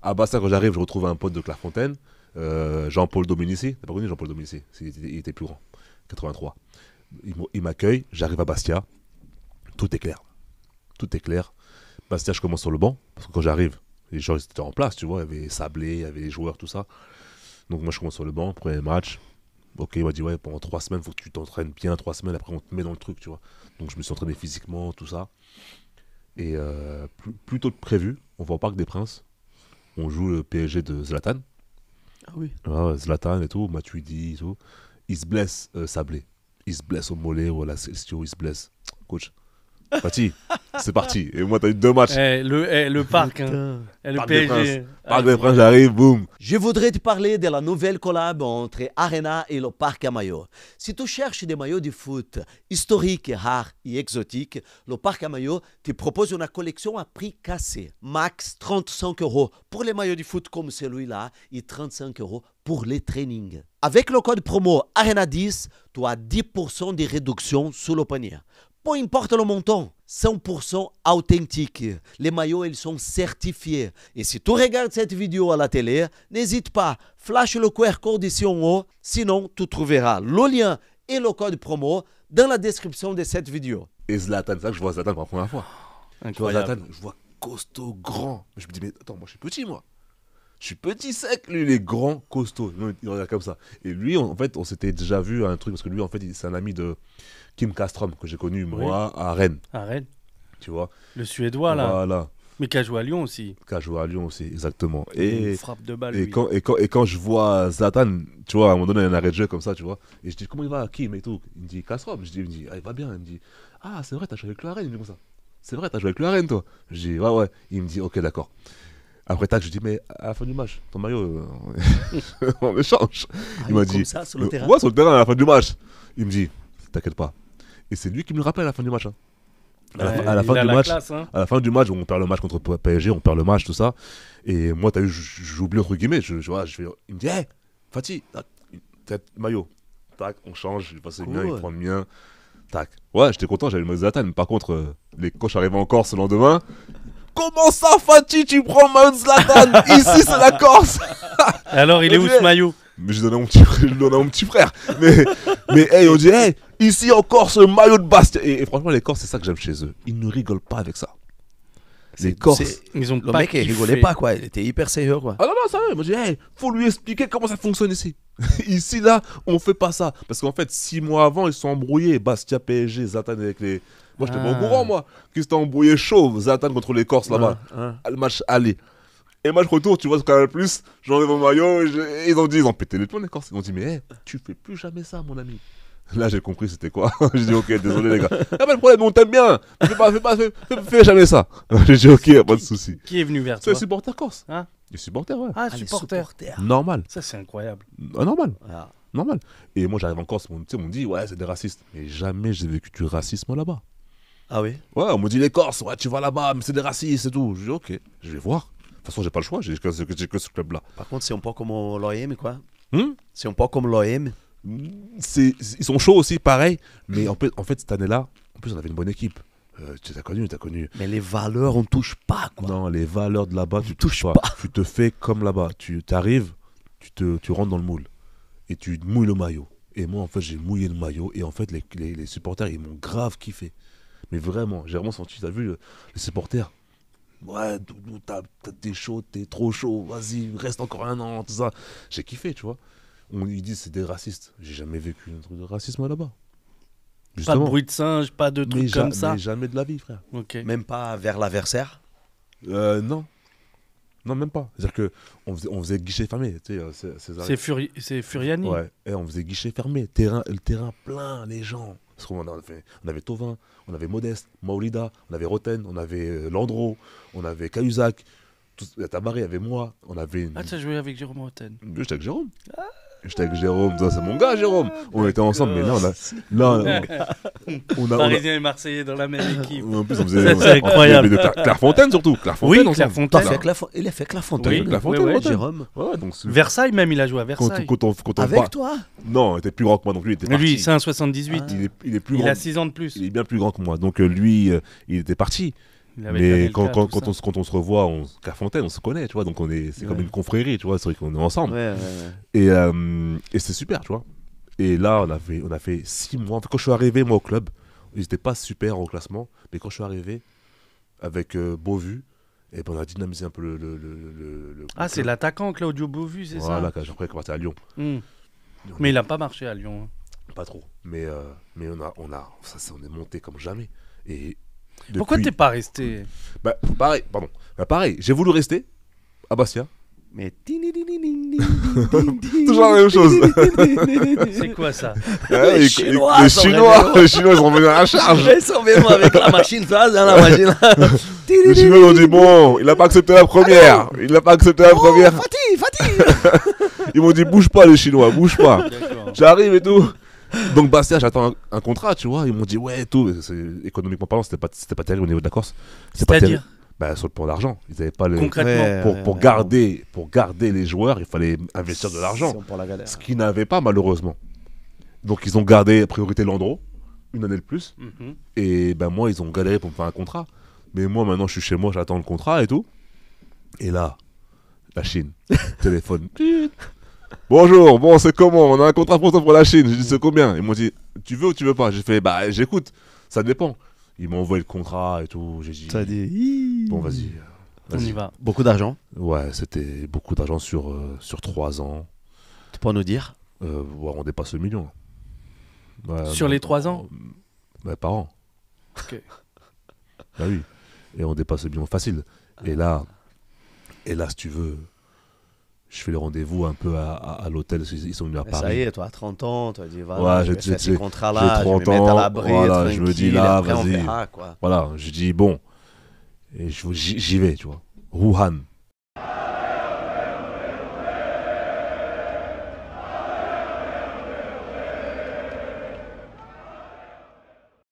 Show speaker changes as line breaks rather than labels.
À Bastia, quand j'arrive, je retrouve un pote de Clairefontaine, Jean-Paul Dominici. T'as pas connu Jean-Paul Dominici? Il était plus grand, 83. Il m'accueille, j'arrive à Bastia, tout est clair. Tout est clair. Bastia, je commence sur le banc, parce que quand j'arrive, les gens étaient en place, tu vois, il y avait Sablé, il y avait les joueurs, tout ça. Donc moi, je commence sur le banc, premier match. Ok, il m'a dit, ouais, pendant 3 semaines, il faut que tu t'entraînes bien, 3 semaines, après on te met dans le truc, tu vois. Donc je me suis entraîné physiquement, tout ça. Et plus tôt que prévu, on va au Parc des Princes. On joue le PSG de Zlatan.
Ah oui.
Ouais, Zlatan et tout, Matuidi et tout. Il se blesse, Sablé. Il se blesse au mollet ou à la cestio, il se blesse. Coach, Fatih, c'est parti. Et moi, t'as eu 2 matchs.
Le parc, hein. Le
Parc des
PSG.
Parc des Princes, j'arrive, boum.
Je voudrais te parler de la nouvelle collab entre Arena et le parc à maillots. Si tu cherches des maillots de foot historiques, rares et exotiques, le parc à maillots te propose une collection à prix cassé. Max 35 € pour les maillots de foot comme celui-là et 35 € pour les trainings. Avec le code promo ARENA10, tu as 10% de réduction sur le panier. Peu importe le montant, 100% authentique. Les maillots, ils sont certifiés. Et si tu regardes cette vidéo à la télé, n'hésite pas, flash le QR code ici en haut. Sinon, tu trouveras le lien et le code promo dans la description de cette vidéo.
Et Zlatan, c'est ça que je vois Zlatan pour la première fois. Je vois
Incroyable.
Zlatan, je vois costaud, grand. Je me dis, mais attends, moi je suis petit, moi. Je suis petit, sec, lui il est grand, costaud. Il regarde comme ça. Et lui, en fait, on s'était déjà vu à un truc, parce que lui, en fait, c'est un ami de Kim Kastrom, que j'ai connu, moi, à Rennes.
À Rennes.
Tu vois.
Le Suédois, là.
Voilà.
Mais qui a joué à Lyon aussi.
Qui a joué à Lyon aussi, exactement.
Une frappe de balle,
et
lui.
quand je vois Zlatan, tu vois, à un moment donné, il y a un arrêt de jeu comme ça, tu vois. Et je dis, comment il va, Kim et tout? Il me dit, Kastrom. Il me dit, ah, il va bien. Il me dit, ah, c'est vrai, t'as joué avec le Rennes. Il me dit comme ça. C'est vrai, t'as joué avec le Rennes, toi. Je dis, ouais, ouais. Il me dit, ok, d'accord. Après, tac, je dis, mais à la fin du match, ton maillot, on échange. Il m'a dit,
Comme ça, sur le terrain.
ouais, sur le terrain, à la fin du match. Il me dit, t'inquiète pas. Et c'est lui qui me le rappelle à la fin du match. Hein. À la fin du match,
classe, hein.
à la fin du match, on perd le match contre PSG, on perd le match, tout ça. Et moi, t'as vu, j'oublie entre guillemets. Il me dit, hey, Fatih, tête maillot. Tac, on change. Je passe le mien, il prend le mien. Tac. Ouais, j'étais content, j'avais le maillot de Zlatan. Mais par contre, les coachs arrivaient en Corse le lendemain. Comment ça, Fatih, tu prends le maillot de Zlatan? Ici, c'est la Corse.
Alors, il est où ce maillot?
Mais je donnais à mon petit frère. Mais hey, on dit, hey, ici en Corse, le maillot de Bastia. Et franchement, les Corses, c'est ça que j'aime chez eux. Ils ne rigolent pas avec ça. Les Corses.
Ils ont
Le
pas
mec, il rigolait pas, quoi. Il était hyper sérieux, quoi.
Ah non, non, sérieux. Moi, je dis, hey, faut lui expliquer comment ça fonctionne ici. Ici, là, on fait pas ça. Parce qu'en fait, 6 mois avant, ils se sont embrouillés. Bastia, PSG, Zlatan avec les. Moi, j'étais pas au courant, moi. Qu'ils s'étaient embrouillés chaud. Zlatan contre les Corses là-bas. Le match aller. Et match retour, tu vois, c'est quand même plus. J'enlève mon maillot. Et ils ont dit, ils ont pété les plombs, les Corses. Ils ont dit, mais hey, tu fais plus jamais ça, mon ami. Là, j'ai compris c'était quoi. J'ai dit, ok, désolé, les gars. Y'a pas de problème, on t'aime bien. Fais jamais ça. J'ai dit, ok, y'a pas de souci.
Qui est venu vers
C'est
toi?
les supporters corse.
Hein?
Les supporters, ouais.
Ah,
Les
supporter.
supporters.
Normal.
Ça, c'est incroyable.
Normal.
Ah.
Normal. Et moi, j'arrive en Corse, on me dit, ouais, c'est des racistes. Mais jamais j'ai vécu du racisme là-bas.
Ah oui.
Ouais, on me dit, les Corses, ouais, tu vas là-bas, mais c'est des racistes et tout. Je dis, ok, je vais voir. De toute façon, j'ai pas le choix, j'ai que ce club-là.
Par contre, c'est un peu comme l'OM, quoi.
Hmm.
C'est un peu comme l'OM.
Ils sont chauds aussi, pareil. Mais en fait, cette année-là, en plus, on avait une bonne équipe. Tu t'as connu.
Mais les valeurs, on touche pas, quoi.
Non, les valeurs de là-bas, tu touches
touches
pas.
pas.
Tu te fais comme là-bas. Tu arrives, tu rentres dans le moule. Et tu mouilles le maillot. Et moi, en fait, j'ai mouillé le maillot. Et en fait, les supporters, ils m'ont grave kiffé. Mais vraiment, j'ai vraiment senti, t'as vu, les supporters. Ouais, Doudou, t'es chaud, t'es trop chaud. Vas-y, reste encore un an, tout ça. J'ai kiffé, tu vois. Ils disent c'est des racistes. J'ai jamais vécu un truc de racisme là-bas.
Pas de
Justement.
bruit de singe, pas de trucs comme ça.
Mais jamais de la vie, frère.
Ok.
Même pas vers l'adversaire.
Non. Non, même pas. C'est-à-dire qu'on faisait guichet fermé. Tu sais,
C'est Furiani.
Ouais, et on faisait guichet fermé. Le terrain plein, les gens. Parce qu'on avait Tovin, on avait Modeste, Maolida, on avait Roten, on avait Landreau, on avait Cahuzac, Tabaré, il y avait moi, on avait.
Ah, tu as joué avec Jérôme Roten.
J'étais avec Jérôme. J'étais avec Jérôme, ça, c'est mon gars, Jérôme. On était ensemble, mais là, on a.
Parisien et Marseillais dans la même équipe.
En plus, on faisait.
C'est incroyable.
De Clairefontaine surtout. Clairefontaine,
Oui,
ensemble.
Clairefontaine.
Il a fait Clairefontaine.
Oui,
Clairefontaine,
ouais,
Roten.
Jérôme.
Ouais, donc
Versailles même, il a joué à
quand
Versailles.
on
Avec
part-
toi.
Non, il était plus grand que moi, donc lui, il était
Mais lui,
parti.
c'est un 78.
Il est plus
Il
grand.
a 6 ans de plus.
Il est bien plus grand que moi. Donc lui, il était parti.
Il avait gagné
Mais
le cas, tout ça.
quand on se revoit, Clairefontaine, on se connaît, tu vois. Donc c'est comme
Ouais.
une confrérie, tu vois. C'est vrai qu'on est ensemble.
Ouais, ouais, ouais.
Et c'est super, tu vois. Et là, on a fait 6 mois. En fait, quand je suis arrivé, moi, au club, ils n'étaient pas super au classement. Mais quand je suis arrivé, avec Beauvu, et ben, on a dynamisé un peu le
Ah, c'est
club.
l'attaquant Claudio Beauvu, c'est
Voilà,
ça.
quand après, il est parti à Lyon.
Hmm. Mais il n'a pas marché à Lyon. hein.
Pas trop. Mais on est monté comme jamais. Et
Pourquoi
depuis-
t'es pas resté
Bah, pareil, pardon. Bah, pareil, j'ai voulu rester à Bastia.
Mais.
Toujours la même chose.
C'est quoi ça?
Les
les
Chinois
les
sont
Chinois,
réveillés.
les Chinois, ils sont venus à la charge.
Ils sont venus avec la machine, ça, dans la machine.
Les Chinois ils ont dit bon, il n'a pas accepté la première. Il n'a pas accepté la première.
Fatih.
Ils m'ont dit bouge pas les Chinois, bouge pas.
D'accord.
J'arrive et tout. Donc Bastia, j'attends un contrat, tu vois. Ils m'ont dit ouais et tout. Économiquement parlant, c'était pas terrible au niveau de la Corse. C'était pas terrible.
C'est-à-dire,
Bah, sur le plan d'argent, ils n'avaient pas le.
concrètement,
Ouais.
Pour garder les joueurs, il fallait investir de l'argent.
C'est pour la galère.
Ce qu'ils n'avaient pas malheureusement. Donc ils ont gardé priorité Landreau, une année de plus.
Mhm.
Et ben moi, ils ont galéré pour me faire un contrat. Mais moi, maintenant, je suis chez moi, j'attends le contrat et tout. Et là, la Chine, téléphone. Bonjour, bon, c'est comment? On a un contrat pour toi pour la Chine. J'ai dit, c'est combien? Ils m'ont dit, tu veux ou tu veux pas? J'ai fait, bah, j'écoute, ça dépend. Ils m'ont envoyé le contrat et tout. J'ai dit,
Ça dit.
bon, vas-y.
on
vas-y.
y va.
Beaucoup d'argent.
Ouais, c'était beaucoup d'argent sur 3 ans.
Tu peux nous dire
Ouais, on dépasse le million. Ouais,
Sur
non,
les 3 ans?
Ouais, par an.
Ok.
Bah oui. Et on dépasse le million facile. Et là, si tu veux, je fais le rendez-vous un peu à l'hôtel. Ils sont venus à
Et
Paris.
ça y est, toi, à 30 ans, tu as dit, voilà,
Ouais,
je vais
j'ai-
faire ce
j'ai-
contrat-là,
j'ai
je vais
30
me mettre à
ans,
l'abri,
voilà, je me dis,
tranquille,
là,
après, on
vas-y.
verra, quoi.
Voilà, je dis bon. Et j'y vais, tu vois. Wuhan,